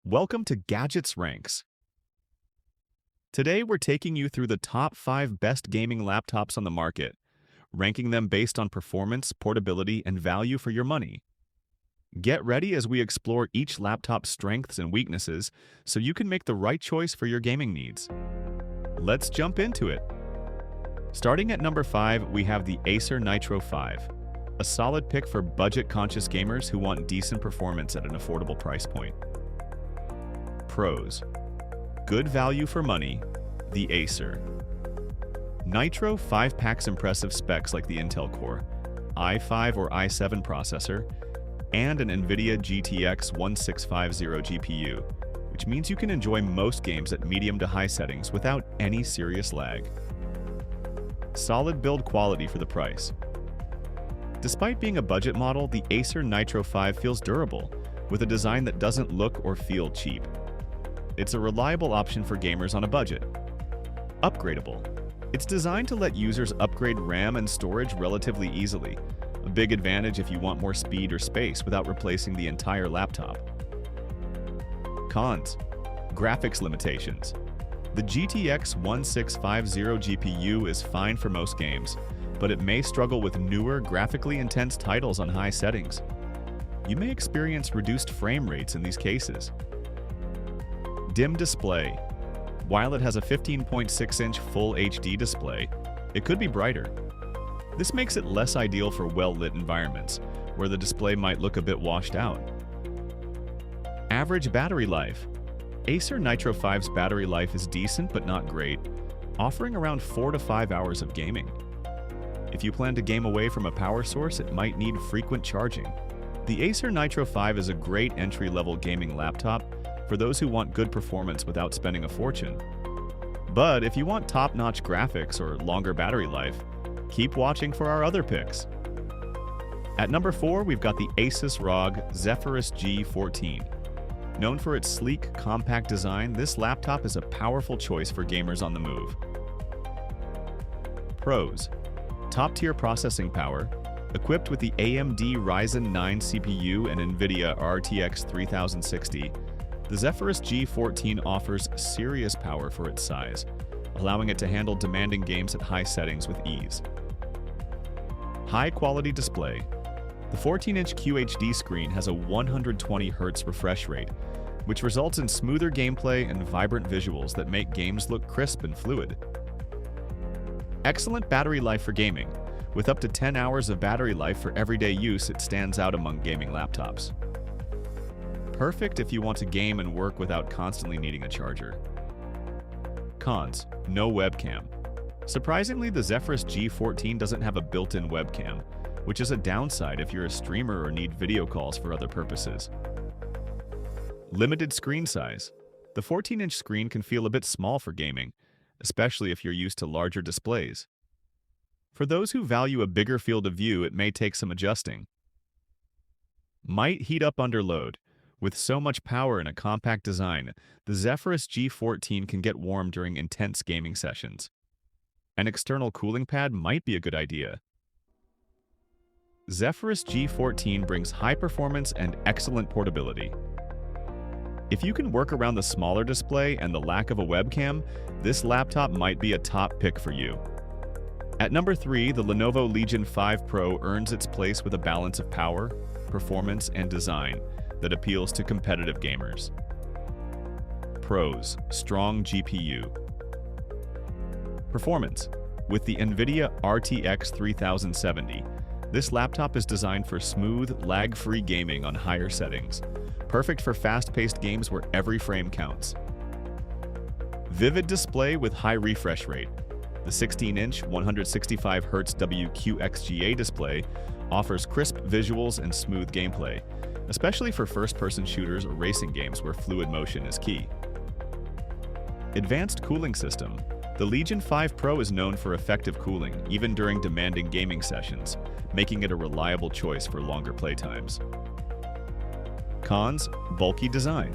Welcome to Gadgets Ranks. Today we're taking you through the top 5 best gaming laptops on the market, ranking them based on performance, portability, and value for your money. Get ready as we explore each laptop's strengths and weaknesses so you can make the right choice for your gaming needs. Let's jump into it. Starting at number 5, we have the Acer Nitro 5, a solid pick for budget-conscious gamers who want decent performance at an affordable price point. Pros: good value for money, the Acer Nitro 5 packs impressive specs like the Intel Core, i5 or i7 processor, and an NVIDIA GTX 1650 GPU, which means you can enjoy most games at medium to high settings without any serious lag. Solid build quality for the price. Despite being a budget model, the Acer Nitro 5 feels durable, with a design that doesn't look or feel cheap. It's a reliable option for gamers on a budget. Upgradable. It's designed to let users upgrade RAM and storage relatively easily, a big advantage if you want more speed or space without replacing the entire laptop. Cons: graphics limitations. The GTX 1650 GPU is fine for most games, but it may struggle with newer, graphically intense titles on high settings. You may experience reduced frame rates in these cases. Dim display. While it has a 15.6-inch Full HD display, it could be brighter. This makes it less ideal for well-lit environments, where the display might look a bit washed out. Average battery life. Acer Nitro 5's battery life is decent but not great, offering around 4 to 5 hours of gaming. If you plan to game away from a power source, it might need frequent charging. The Acer Nitro 5 is a great entry-level gaming laptop for those who want good performance without spending a fortune. But if you want top-notch graphics or longer battery life, keep watching for our other picks. At number 4, we've got the ASUS ROG Zephyrus G14. Known for its sleek, compact design, this laptop is a powerful choice for gamers on the move. Pros: top-tier processing power. Equipped with the AMD Ryzen 9 CPU and NVIDIA RTX 3060, the Zephyrus G14 offers serious power for its size, allowing it to handle demanding games at high settings with ease. High-quality display. The 14-inch QHD screen has a 120Hz refresh rate, which results in smoother gameplay and vibrant visuals that make games look crisp and fluid. Excellent battery life for gaming. With up to 10 hours of battery life for everyday use, it stands out among gaming laptops. Perfect if you want to game and work without constantly needing a charger. Cons: no webcam. Surprisingly, the Zephyrus G14 doesn't have a built-in webcam, which is a downside if you're a streamer or need video calls for other purposes. Limited screen size. The 14-inch screen can feel a bit small for gaming, especially if you're used to larger displays. For those who value a bigger field of view, it may take some adjusting. Might heat up under load. With so much power and a compact design, the Zephyrus G14 can get warm during intense gaming sessions. An external cooling pad might be a good idea. Zephyrus G14 brings high performance and excellent portability. If you can work around the smaller display and the lack of a webcam, this laptop might be a top pick for you. At number 3, the Lenovo Legion 5 Pro earns its place with a balance of power, performance, and design that appeals to competitive gamers. Pros: strong GPU. Performance. With the NVIDIA RTX 3070, this laptop is designed for smooth, lag-free gaming on higher settings, perfect for fast-paced games where every frame counts. Vivid display with high refresh rate. The 16-inch 165Hz WQXGA display offers crisp visuals and smooth gameplay, especially for first-person shooters or racing games where fluid motion is key. Advanced cooling system. The Legion 5 Pro is known for effective cooling, even during demanding gaming sessions, making it a reliable choice for longer playtimes. Cons: bulky design.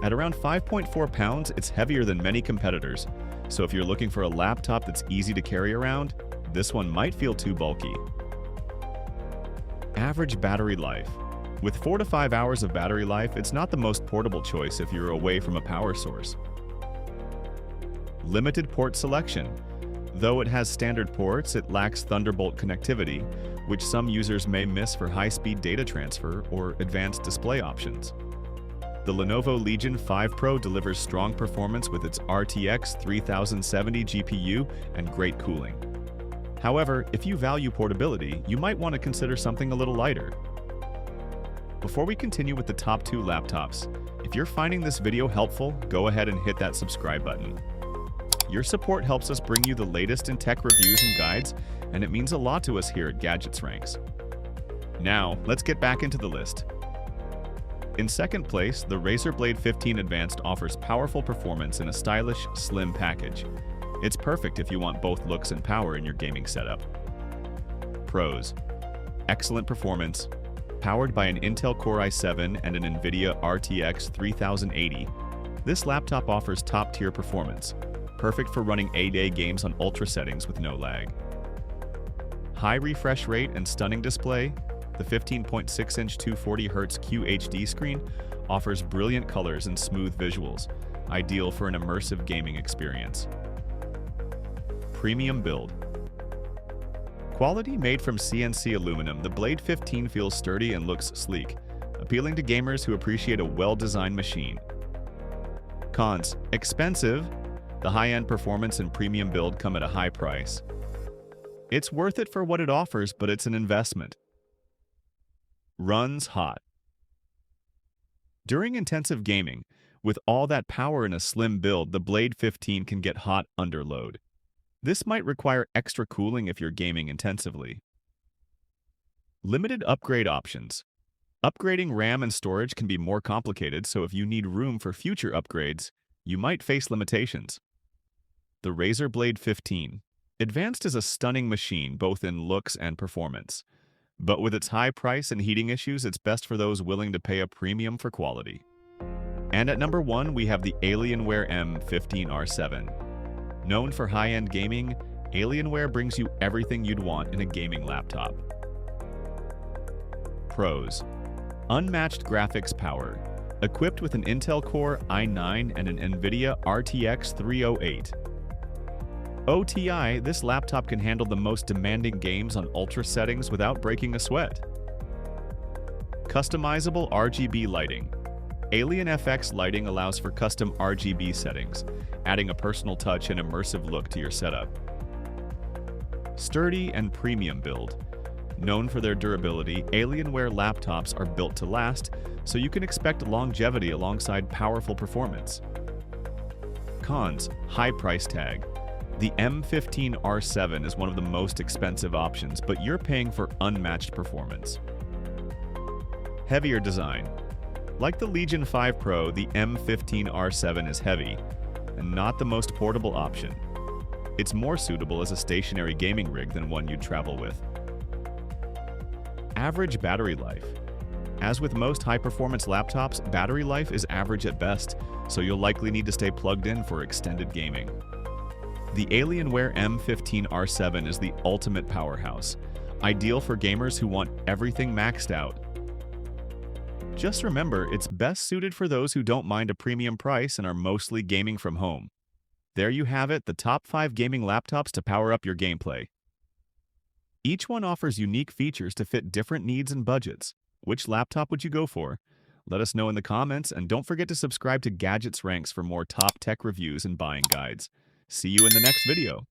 At around 5.4 pounds, it's heavier than many competitors, so if you're looking for a laptop that's easy to carry around, this one might feel too bulky. Average battery life. With 4 to 5 hours of battery life, it's not the most portable choice if you're away from a power source. Limited port selection. Though it has standard ports, it lacks Thunderbolt connectivity, which some users may miss for high-speed data transfer or advanced display options. The Lenovo Legion 5 Pro delivers strong performance with its RTX 3070 GPU and great cooling. However, if you value portability, you might want to consider something a little lighter. Before we continue with the top 2 laptops, if you're finding this video helpful, go ahead and hit that subscribe button. Your support helps us bring you the latest in tech reviews and guides, and it means a lot to us here at Gadgets Ranks. Now, let's get back into the list. In second place, the Razer Blade 15 Advanced offers powerful performance in a stylish, slim package. It's perfect if you want both looks and power in your gaming setup. Pros: excellent performance. Powered by an Intel Core i7 and an NVIDIA RTX 3080, this laptop offers top-tier performance, perfect for running 8K games on ultra settings with no lag. High refresh rate and stunning display. The 15.6-inch 240Hz QHD screen offers brilliant colors and smooth visuals, ideal for an immersive gaming experience. Premium build. Quality made from CNC aluminum, the Blade 15 feels sturdy and looks sleek, appealing to gamers who appreciate a well-designed machine. Cons: expensive. The high-end performance and premium build come at a high price. It's worth it for what it offers, but it's an investment. Runs hot. During intensive gaming, with all that power in a slim build, the Blade 15 can get hot under load. This might require extra cooling if you're gaming intensively. Limited upgrade options. Upgrading RAM and storage can be more complicated, so if you need room for future upgrades, you might face limitations. The Razer Blade 15 Advanced is a stunning machine both in looks and performance. But with its high price and heating issues, it's best for those willing to pay a premium for quality. And at number 1, we have the Alienware M15R7. Known for high-end gaming, Alienware brings you everything you'd want in a gaming laptop. Pros: unmatched graphics power. Equipped with an Intel Core i9 and an NVIDIA RTX 3080. OTI, this laptop can handle the most demanding games on ultra settings without breaking a sweat. Customizable RGB lighting. Alien FX lighting allows for custom RGB settings, adding a personal touch and immersive look to your setup. Sturdy and premium build. Known for their durability, Alienware laptops are built to last, so you can expect longevity alongside powerful performance. Cons: high price tag. The M15R7 is one of the most expensive options, but you're paying for unmatched performance. Heavier design. Like the Legion 5 Pro, the M15R7 is heavy, and not the most portable option. It's more suitable as a stationary gaming rig than one you'd travel with. Average battery life. As with most high-performance laptops, battery life is average at best, so you'll likely need to stay plugged in for extended gaming. The Alienware M15R7 is the ultimate powerhouse, ideal for gamers who want everything maxed out. Just remember, it's best suited for those who don't mind a premium price and are mostly gaming from home. There you have it, the top 5 gaming laptops to power up your gameplay. Each one offers unique features to fit different needs and budgets. Which laptop would you go for? Let us know in the comments, and don't forget to subscribe to Gadgets Ranks for more top tech reviews and buying guides. See you in the next video.